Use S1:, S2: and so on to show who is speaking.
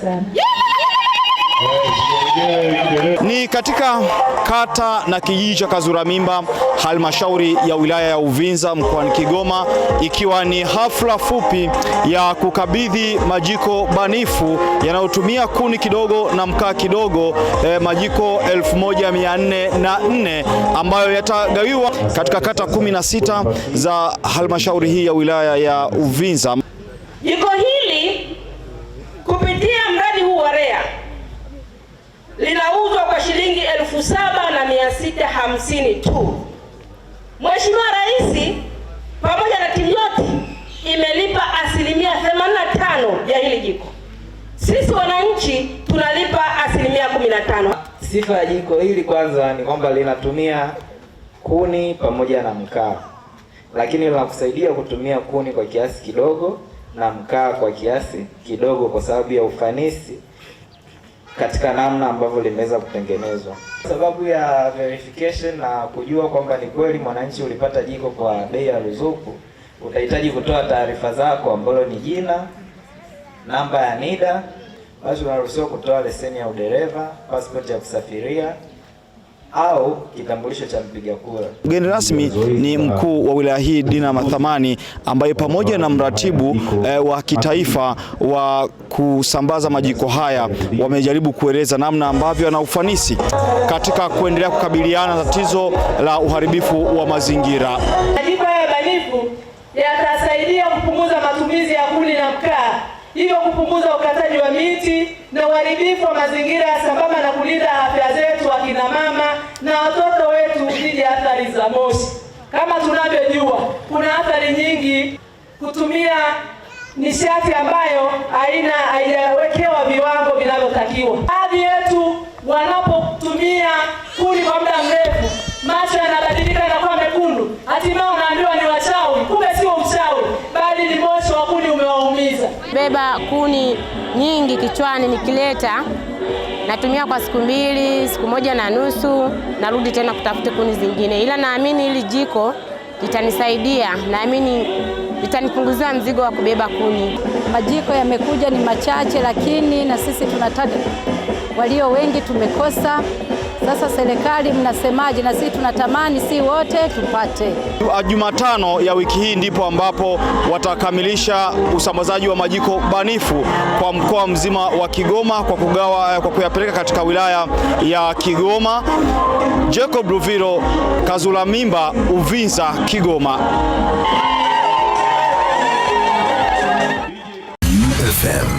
S1: sana.
S2: Ni katika kata na kijiji cha Kazuramimba, halmashauri ya wilaya ya Uvinza mkoani Kigoma, ikiwa ni hafla fupi ya kukabidhi majiko banifu yanayotumia kuni kidogo na mkaa kidogo, majiko 1404 ambayo yatagawiwa katika kata 16 za halmashauri hii ya wilaya ya Uvinza.
S1: Jiko hili kupitia mradi huu wa REA linauzwa kwa shilingi 7,650 tu. Mheshimiwa Rais pamoja na timu yote imelipa asilimia 85 ya hili jiko. Sisi wananchi tunalipa asilimia 15.
S3: Sifa ya jiko hili kwanza ni kwamba linatumia kuni pamoja na mkaa, lakini linakusaidia kutumia kuni kwa kiasi kidogo na mkaa kwa kiasi kidogo kwa sababu ya ufanisi katika namna ambavyo limeweza kutengenezwa. Sababu ya verification na kujua kwamba ni kweli mwananchi ulipata jiko kwa bei ya ruzuku, utahitaji kutoa taarifa zako ambazo ni jina, namba ya NIDA, basi unaruhusiwa kutoa leseni ya udereva, passport ya kusafiria au kitambulisho cha mpiga kura.
S2: Mgeni rasmi ni mkuu wa wilaya hii Dina Mathamani, ambaye pamoja na mratibu wa kitaifa wa kusambaza majiko haya wamejaribu kueleza namna ambavyo yana ufanisi katika kuendelea kukabiliana na tatizo la uharibifu wa mazingira.
S1: Majiko haya banifu yatasaidia kupunguza matumizi ya kuni na mkaa, hivyo kupunguza ukataji wa miti na uharibifu wa mazingira, sambamba na kulinda afya zetu akina mama na watoto wetu dhidi ya athari za moshi. Kama tunavyojua, kuna athari nyingi kutumia nishati ambayo haijawekewa viwango vinavyotakiwa. Baadhi yetu wanapotumia kuni kwa muda mrefu, macho yanabadilika na kuwa mekundu, hatimaye unaambiwa ni wachawi. Kumbe sio uchawi, bali ni moshi wa kuni umewaumiza.
S4: Beba kuni nyingi kichwani, nikileta natumia kwa siku 2, siku 1.5, narudi tena kutafuta kuni zingine, ila naamini hili jiko litanisaidia, naamini litanipunguzia mzigo wa kubeba kuni.
S5: Majiko yamekuja ni machache, lakini na sisi tunataka walio wengi tumekosa. Sasa serikali mnasemaje? Na sisi tunatamani si wote tupate.
S2: Jumatano ya wiki hii ndipo ambapo watakamilisha usambazaji wa majiko banifu kwa mkoa mzima wa Kigoma kwa kuyapeleka katika wilaya ya Kigoma. Jacob Ruviro, Kazuramimba, Uvinza, Kigoma.
S6: FM